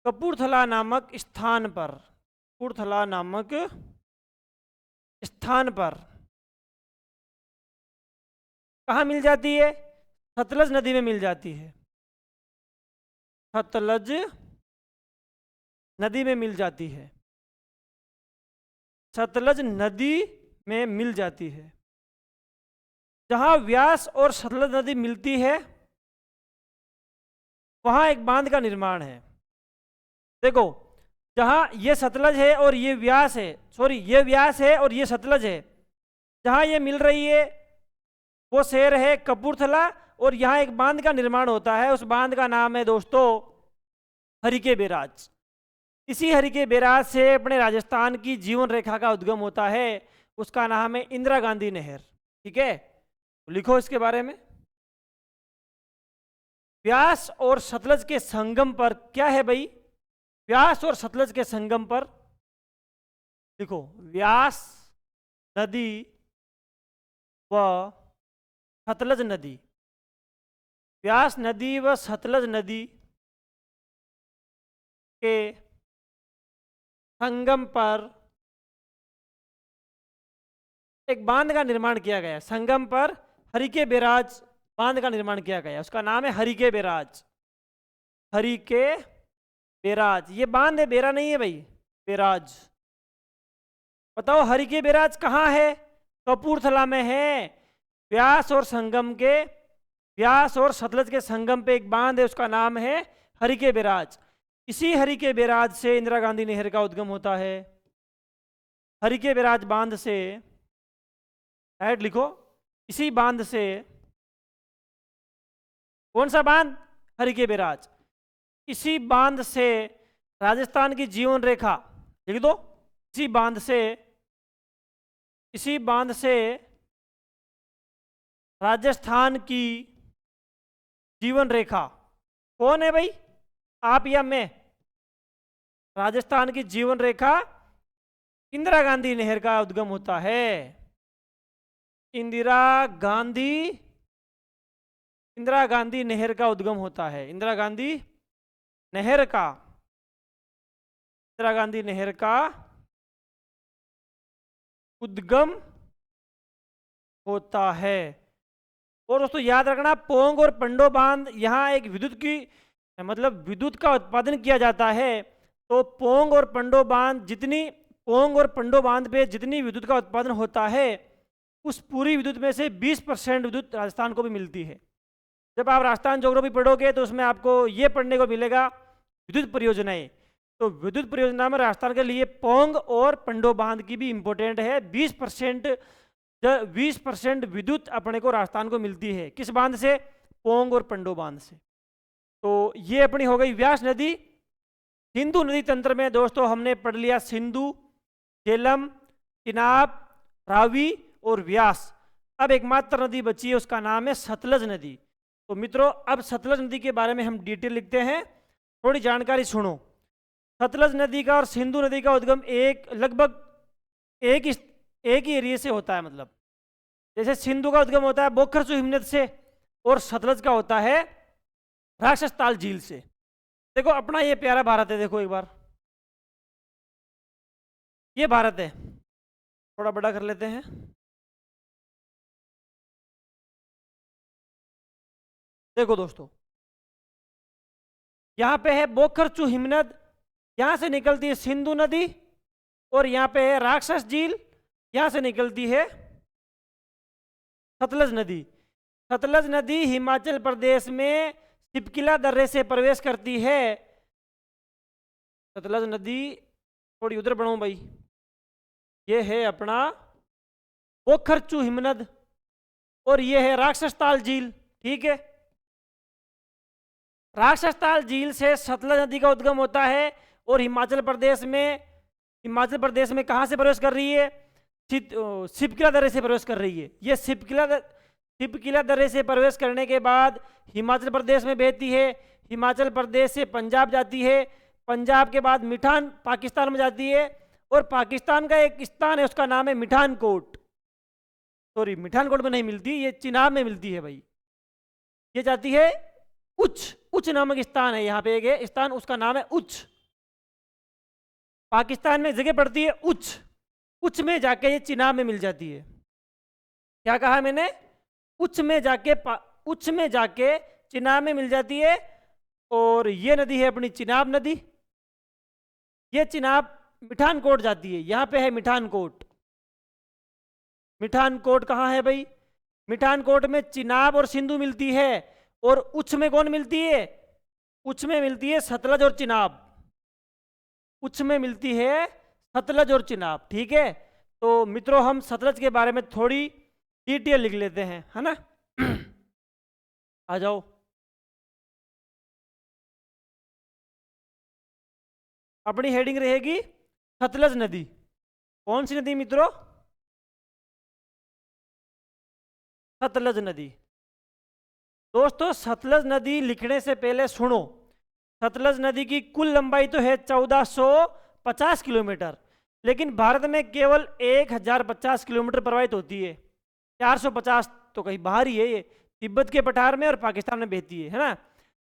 कपूरथला नामक स्थान पर, कपूरथला नामक स्थान पर कहाँ मिल जाती है? सतलज नदी में मिल जाती है, सतलज नदी में मिल जाती है, सतलज नदी में मिल जाती है। जहां व्यास और सतलज नदी मिलती है वहां एक बांध का निर्माण है। देखो, जहां ये सतलज है और ये व्यास है, सॉरी ये व्यास है और ये सतलज है, जहां ये मिल रही है वो शहर है कपूरथला, और यहाँ एक बांध का निर्माण होता है। उस बांध का नाम है दोस्तों हरिके बैराज। इसी हरिके बैराज से अपने राजस्थान की जीवन रेखा का उद्गम होता है, उसका नाम है इंदिरा गांधी नहर, ठीक है। तो लिखो इसके बारे में। व्यास और सतलज के संगम पर क्या है भाई? व्यास और सतलज के संगम पर लिखो, व्यास नदी व सतलज नदी। व्यास नदी व सतलज नदी के संगम पर एक बांध का निर्माण किया गया। संगम पर हरिके बैराज बांध का निर्माण किया गया, उसका नाम है हरिके बैराज। हरिके बैराज ये बांध है, बेरा नहीं है भाई, बैराज। बताओ हरिके बैराज कहाँ है? कपूरथला में है। व्यास और संगम के, व्यास और सतलज के संगम पे एक बांध है, उसका नाम है हरिके बैराज। इसी हरिके बैराज से इंदिरा गांधी नहर का उद्गम होता है। हरिके बैराज बांध से, ऐड लिखो, इसी बांध से, कौन सा बांध? हरिके बैराज। इसी बांध से राजस्थान की जीवन रेखा लिख दो। इसी बांध से, इसी बांध से राजस्थान की जीवन रेखा, कौन है भाई, आप या मैं? राजस्थान की जीवन रेखा इंदिरा गांधी नहर का उद्गम होता है। इंदिरा गांधी नहर का उद्गम होता है। इंदिरा गांधी नहर का, इंदिरा गांधी नहर का उद्गम होता है। और दोस्तों याद रखना, पोंग और पंडो बांध, यहाँ एक विद्युत की मतलब विद्युत का उत्पादन किया जाता है। तो पोंग और पंडो बांध, जितनी पोंग और पंडो बांध पे जितनी विद्युत का उत्पादन होता है, उस पूरी विद्युत में से 20% विद्युत राजस्थान को भी मिलती है। जब आप राजस्थान ज्योग्राफी पढ़ोगे तो उसमें आपको ये पढ़ने को मिलेगा विद्युत परियोजनाएं। तो विद्युत परियोजना में राजस्थान के लिए पोंग और पंडो बांध की भी इंपॉर्टेंट है। 20% विद्युत अपने को राजस्थान को मिलती है। किस बांध से? पोंग और पंडो बांध से। तो ये अपनी हो गई व्यास नदी। सिंधु नदी तंत्र में दोस्तों हमने पढ़ लिया सिंधु, झेलम, चिनाब, रावी और व्यास। अब एकमात्र नदी बची है, उसका नाम है सतलज नदी। तो मित्रों अब सतलज नदी के बारे में हम डिटेल लिखते हैं, थोड़ी जानकारी सुनो। सतलज नदी का और सिंधु नदी का उद्गम लगभग एक ही एरिया से होता है। मतलब जैसे सिंधु का उद्गम होता है बोखरसू हिमनद से और सतलज का होता है राक्षसताल झील से। देखो अपना ये प्यारा भारत है, देखो एक बार ये भारत है, थोड़ा बड़ा कर लेते हैं। देखो दोस्तों यहां पे है बोखरचू हिमनद, यहां से निकलती है सिंधु नदी, और यहां पे है राक्षस झील, यहां से निकलती है सतलज नदी। सतलज नदी हिमाचल प्रदेश में सिपकिला दर्रे से प्रवेश करती है। सतलज नदी, थोड़ी उधर बढ़ो भाई, ये है अपना बोखरचू हिमनद और ये है राक्षसताल झील। ठीक है, राक्षसताल झील से सतलज नदी का उद्गम होता है और हिमाचल प्रदेश में कहां से प्रवेश कर रही है? सिपकिला दर्रे से प्रवेश कर रही है। ये सिपकिला दर्रे से प्रवेश करने के बाद हिमाचल प्रदेश में बहती है, हिमाचल प्रदेश से पंजाब जाती है, पंजाब के बाद मिठान पाकिस्तान में जाती है, और पाकिस्तान का एक स्थान है उसका नाम है मिठानकोट। सॉरी, मिठानकोट में नहीं मिलती, ये चिनाब में मिलती है भाई। ये जाती है उच्च नामक स्थान है, यहाँ पे एक स्थान उसका नाम है उच्च। पाकिस्तान में जगह पड़ती है उच्च में जाके ये चिनाब में मिल जाती है। क्या कहा मैंने? उच्च में जाके चिनाब में मिल जाती है। और ये नदी है अपनी चिनाब नदी। ये चिनाब मिठानकोट जाती है, यहाँ पे है मिठानकोट। मिठानकोट कहाँ है भाई? मिठानकोट में चिनाब और सिंधु मिलती है, और उच्च में कौन मिलती है? उच्च में मिलती है सतलज और चिनाब। उच्च में मिलती है सतलज और चिनाब। ठीक है, तो मित्रों हम सतलज के बारे में थोड़ी डिटेल लिख लेते हैं, है ना। आ जाओ, अपनी हेडिंग रहेगी सतलज नदी। कौन सी नदी मित्रों? सतलज नदी। दोस्तों सतलज नदी लिखने से पहले सुनो, सतलज नदी की कुल लंबाई तो है 1450 किलोमीटर, लेकिन भारत में केवल 1050 किलोमीटर प्रवाहित होती है। 450 तो कहीं बाहर ही है ये, तिब्बत के पठार में और पाकिस्तान में बहती है ना।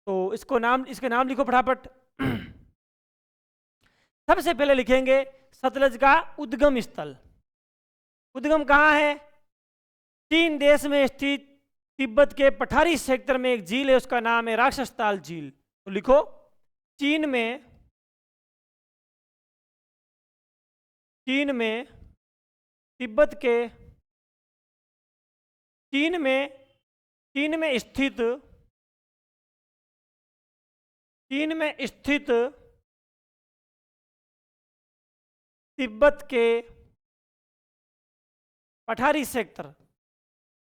तो इसके नाम लिखो फटाफट। सबसे पहले लिखेंगे सतलज का उद्गम स्थल। उद्गम कहाँ है? चीन देश में स्थित तिब्बत के पठारी क्षेत्र में एक झील है, उसका नाम है राक्षसताल झील। तो लिखो चीन में तिब्बत के चीन में स्थित तिब्बत के पठारी क्षेत्र,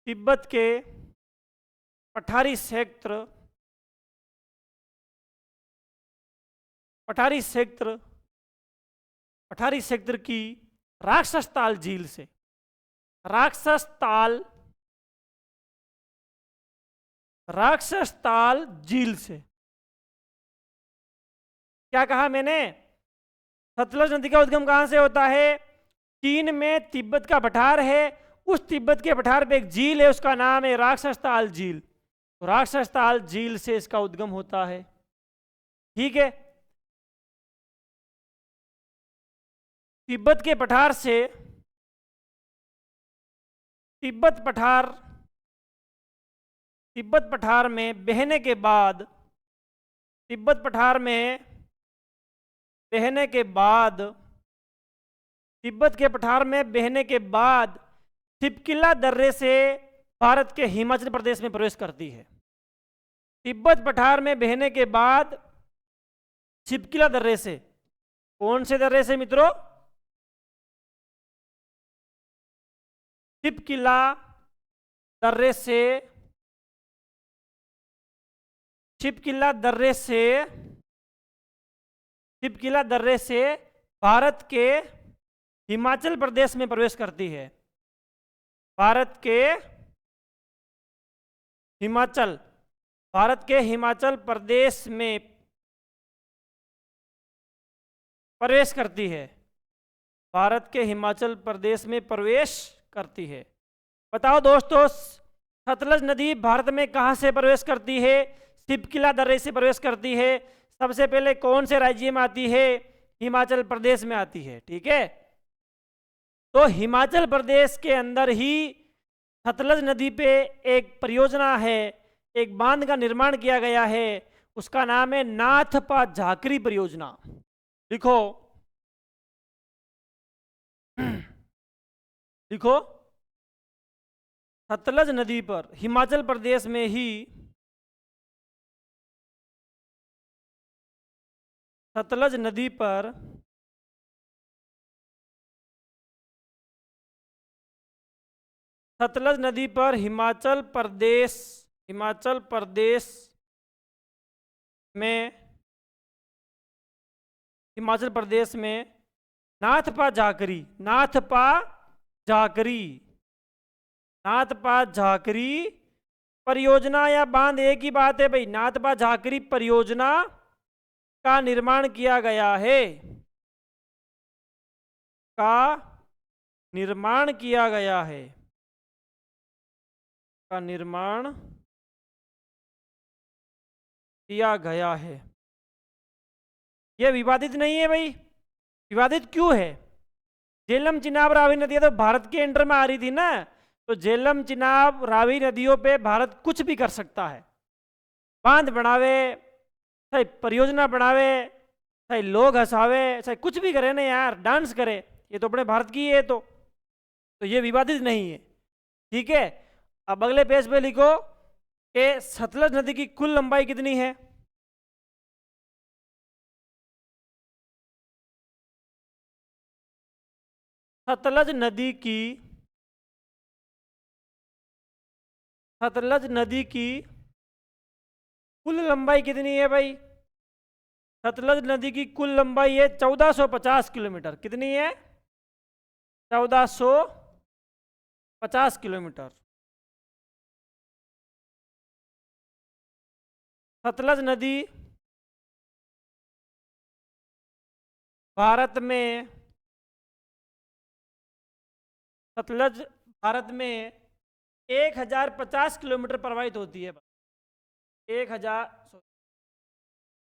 तिब्बत के पठारी क्षेत्र की राक्षसताल झील से, राक्षसताल झील से क्या कहा मैंने? सतलज नदी का उद्गम कहां से होता है? चीन में तिब्बत का पठार है, उस तिब्बत के पठार पे एक झील है, उसका नाम है राक्षसताल झील। तो राक्षसताल झील से इसका उद्गम होता है। ठीक है, तिब्बत के पठार से तिब्बत पठार में बहने के बाद तिब्बत के पठार में बहने के बाद छिपकिला दर्रे से भारत के हिमाचल प्रदेश में प्रवेश करती है। तिब्बत पठार में बहने के बाद छिपकिला दर्रे से, कौन से दर्रे से मित्रों? छिपकिला दर्रे से भारत के हिमाचल प्रदेश में प्रवेश करती है। भारत के हिमाचल प्रदेश में प्रवेश करती है। भारत के हिमाचल प्रदेश में प्रवेश करती है। बताओ दोस्तों, सतलज नदी भारत में कहां से प्रवेश करती है? छिपकिला दर्रे से प्रवेश करती है। सबसे पहले कौन से राज्य में आती है? हिमाचल प्रदेश में आती है। ठीक है, तो हिमाचल प्रदेश के अंदर ही सतलज नदी पे एक परियोजना है, एक बांध का निर्माण किया गया है, उसका नाम है नाथपा झाकरी परियोजना। लिखो सतलज नदी पर हिमाचल प्रदेश में ही सतलज नदी पर हिमाचल प्रदेश में नाथपा झाकरी परियोजना या बांध एक ही बात है भाई। नाथपा झाकरी परियोजना का निर्माण किया गया है, यह विवादित नहीं है भाई। विवादित क्यों है? झेलम चिनाब रावी नदियां तो भारत के अंडर में आ रही थी ना, तो झेलम चिनाब रावी नदियों पे भारत कुछ भी कर सकता है। बांध बनावे, चाहे परियोजना बनावे, चाहे लोग हंसावे, चाहे कुछ भी करे ना यार, डांस करे, ये तो अपने भारत की है। तो ये विवादित नहीं है। ठीक है, अब अगले पेज पे लिखो कि सतलज नदी की कुल लंबाई कितनी है? सतलज नदी की कुल लंबाई कितनी है भाई? सतलज नदी की कुल लंबाई है 1450 किलोमीटर। कितनी है? 1450 किलोमीटर। सतलज नदी भारत में 1050 किलोमीटर प्रवाहित होती है।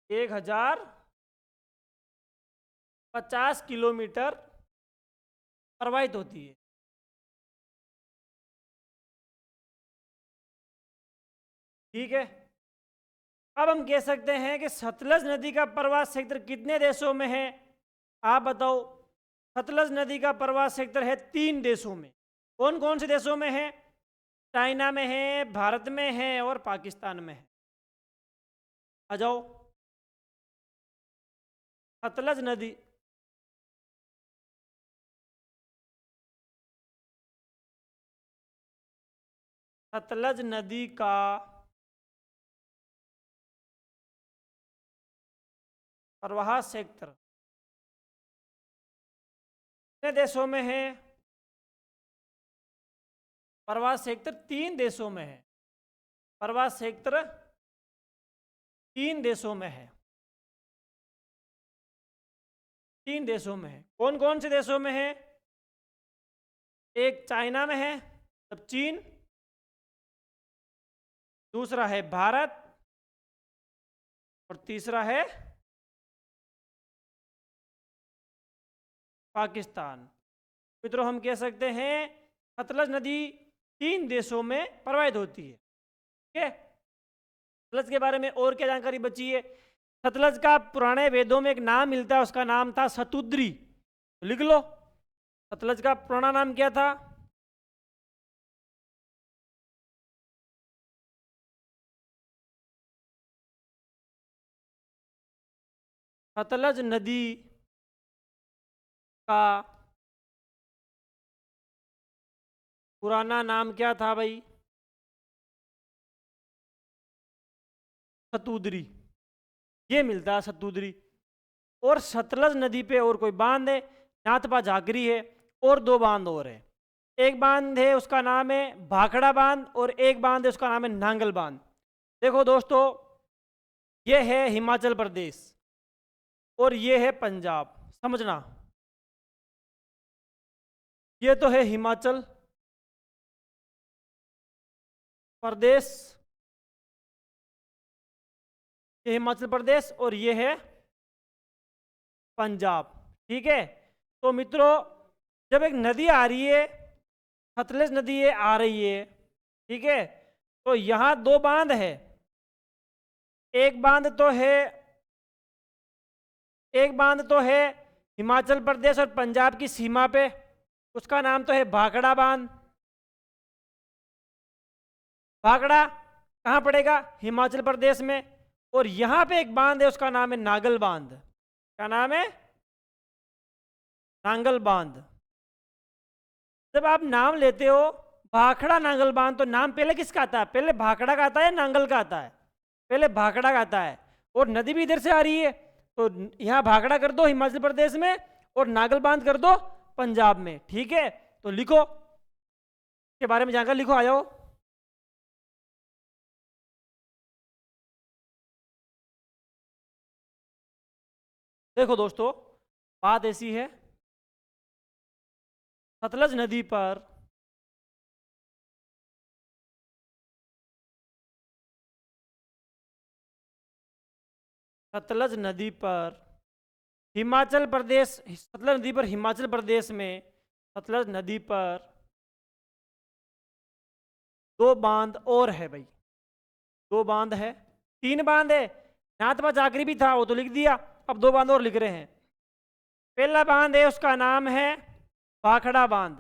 1050 किलोमीटर प्रवाहित होती है। ठीक है, अब हम कह सकते हैं कि सतलज नदी का प्रवाह क्षेत्र कितने देशों में है? आप बताओ। सतलज नदी का प्रवाह क्षेत्र है 3 देशों में। कौन कौन से देशों में है? चाइना में है, भारत में है और पाकिस्तान में है। आ जाओ। सतलज नदी, सतलज नदी का प्रवाह क्षेत्र कितने देशों में है? प्रवाह क्षेत्र 3 देशों में है। प्रवाह क्षेत्र 3 देशों में है। 3 देशों में है। कौन कौन से देशों में है? एक चाइना में है, तब चीन। दूसरा है भारत और तीसरा है पाकिस्तान। मित्रों, हम कह सकते हैं सतलज नदी 3 देशों में प्रवाहित होती है। ठीक है, सतलज के बारे में और क्या जानकारी बची है? सतलज का पुराने वेदों में एक नाम मिलता है, उसका नाम था शतुद्री। लिख लो, सतलज का पुराना नाम क्या था? सतलज नदी का पुराना नाम क्या था भाई? शतुद्री। ये मिलता है शतुद्री। और सतलज नदी पे और कोई बांध है, नाथपा झाकरी है, और 2 बांध और है। एक बांध है उसका नाम है भाखड़ा बांध, और एक बांध है उसका नाम है नांगल बांध। देखो दोस्तों, ये है हिमाचल प्रदेश और ये है पंजाब। समझना, ये तो है हिमाचल प्रदेश, ये हिमाचल प्रदेश और ये है पंजाब। ठीक है, तो मित्रों, जब एक नदी आ रही है, सतलज नदी ये आ रही है, ठीक है, तो यहां 2 बांध है। एक बांध तो है हिमाचल प्रदेश और पंजाब की सीमा पे, उसका नाम तो है भाखड़ा बांध। भाखड़ा कहाँ पड़ेगा? हिमाचल प्रदेश में। और यहां पे एक बांध है, उसका नाम है नागल बांध। क्या नाम है? नांगल बांध। जब आप नाम लेते हो भाखड़ा नांगल बांध, तो नाम पहले किसका आता है? पहले भाखड़ा का आता है या नांगल का आता है? पहले भाखड़ा का आता है। और नदी भी इधर से आ रही है, तो यहां भाखड़ा कर दो हिमाचल प्रदेश में और नांगल बांध कर दो पंजाब में। ठीक है, तो लिखो, के बारे में जानकर लिखो, आ जाओ। देखो दोस्तों, बात ऐसी है, सतलज नदी पर सतलज नदी पर हिमाचल प्रदेश, सतलज नदी पर हिमाचल प्रदेश में सतलज नदी पर 2 बांध और है भाई। 2 बांध है, 3 बांध है। नाथपा झाकरी भी था, वो तो लिख दिया। अब 2 बांध और लिख रहे हैं। पहला बांध है, उसका नाम है भाखड़ा बांध।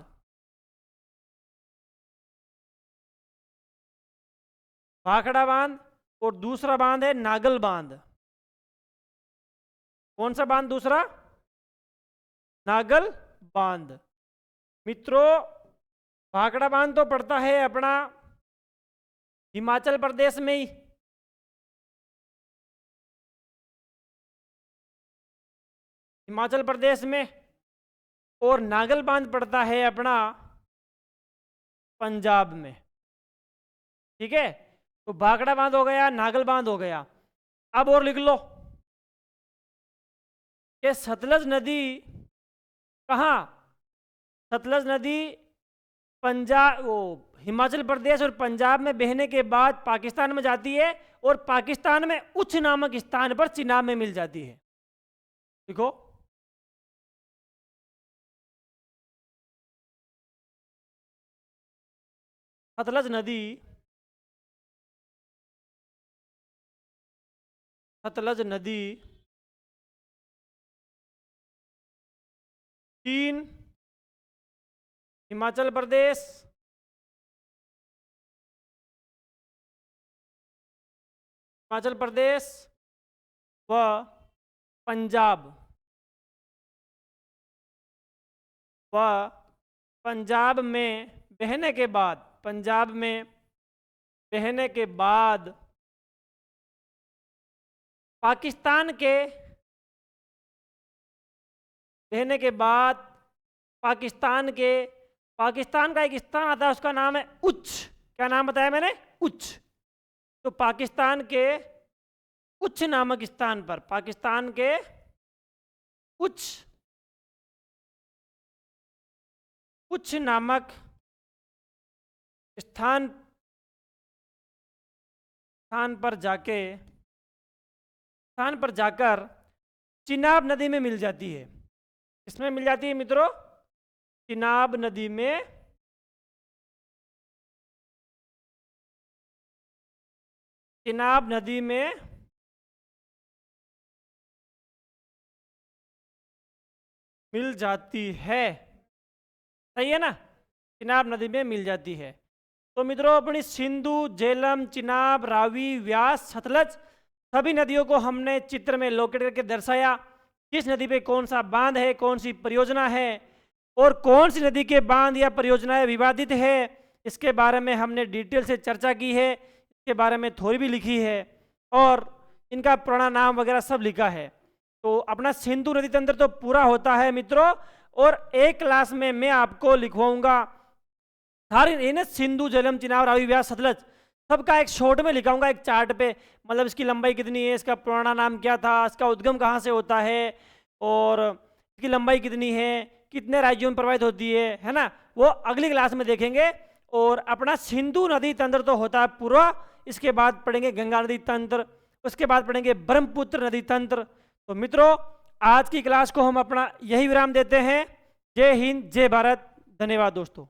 भाखड़ा बांध। और दूसरा बांध है नागल बांध। कौन सा बांध दूसरा? नागल बांध। मित्रों, भाखड़ा बांध तो पड़ता है अपना हिमाचल प्रदेश में ही। हिमाचल प्रदेश में। और नागल बांध पड़ता है अपना पंजाब में। ठीक है, तो भाखड़ा बांध हो गया, नागल बांध हो गया। अब और लिख लो कि सतलज नदी कहाँ? सतलज नदी पंजाब, वो हिमाचल प्रदेश और पंजाब में बहने के बाद पाकिस्तान में जाती है और पाकिस्तान में उच्छ नामक स्थान पर चिनाब में मिल जाती है। देखो, सतलज नदी, सतलज नदी 3 हिमाचल प्रदेश, हिमाचल प्रदेश व पंजाब, व पंजाब में बहने के बाद, पंजाब में बहने के बाद पाकिस्तान के, बहने के बाद पाकिस्तान के, पाकिस्तान का एक स्थान आता है उसका नाम है उच्च। क्या नाम बताया मैंने? उच्च। तो पाकिस्तान के उच्च नामक स्थान पर, पाकिस्तान के उच्च, उच्च नामक स्थान पर जाके, स्थान पर जाकर चिनाब नदी में मिल जाती है। इसमें मिल जाती है मित्रों, चिनाब नदी में, चिनाब नदी में मिल जाती है। सही है ना? चिनाब नदी में मिल जाती है। तो मित्रों, अपनी सिंधु, झेलम, चिनाब, रावी, व्यास, सतलज सभी नदियों को हमने चित्र में लोकेट करके दर्शाया। किस नदी पे कौन सा बांध है, कौन सी परियोजना है और कौन सी नदी के बांध या परियोजनाएं विवादित है, इसके बारे में हमने डिटेल से चर्चा की है। इसके बारे में थ्योरी भी लिखी है और इनका पुराना नाम वगैरह सब लिखा है। तो अपना सिंधु नदी तंत्र तो पूरा होता है मित्रों, और एक क्लास में मैं आपको लिखवाऊंगा सारे सिंधु, झेलम, चिनाब, रावी, व्यास, सतलज सबका एक शॉर्ट में लिखाऊंगा एक चार्ट पे। मतलब इसकी लंबाई कितनी है, इसका पुराना नाम क्या था, इसका उद्गम कहाँ से होता है और इसकी लंबाई कितनी है, कितने राज्यों में प्रवाहित होती है ना, वो अगली क्लास में देखेंगे। और अपना सिंधु नदी तंत्र तो होता है पूरा, इसके बाद पढ़ेंगे गंगा नदी तंत्र, उसके बाद पढ़ेंगे ब्रह्मपुत्र नदी तंत्र। तो मित्रों, आज की क्लास को हम अपना यही विराम देते हैं। जय हिंद, जय भारत, धन्यवाद दोस्तों।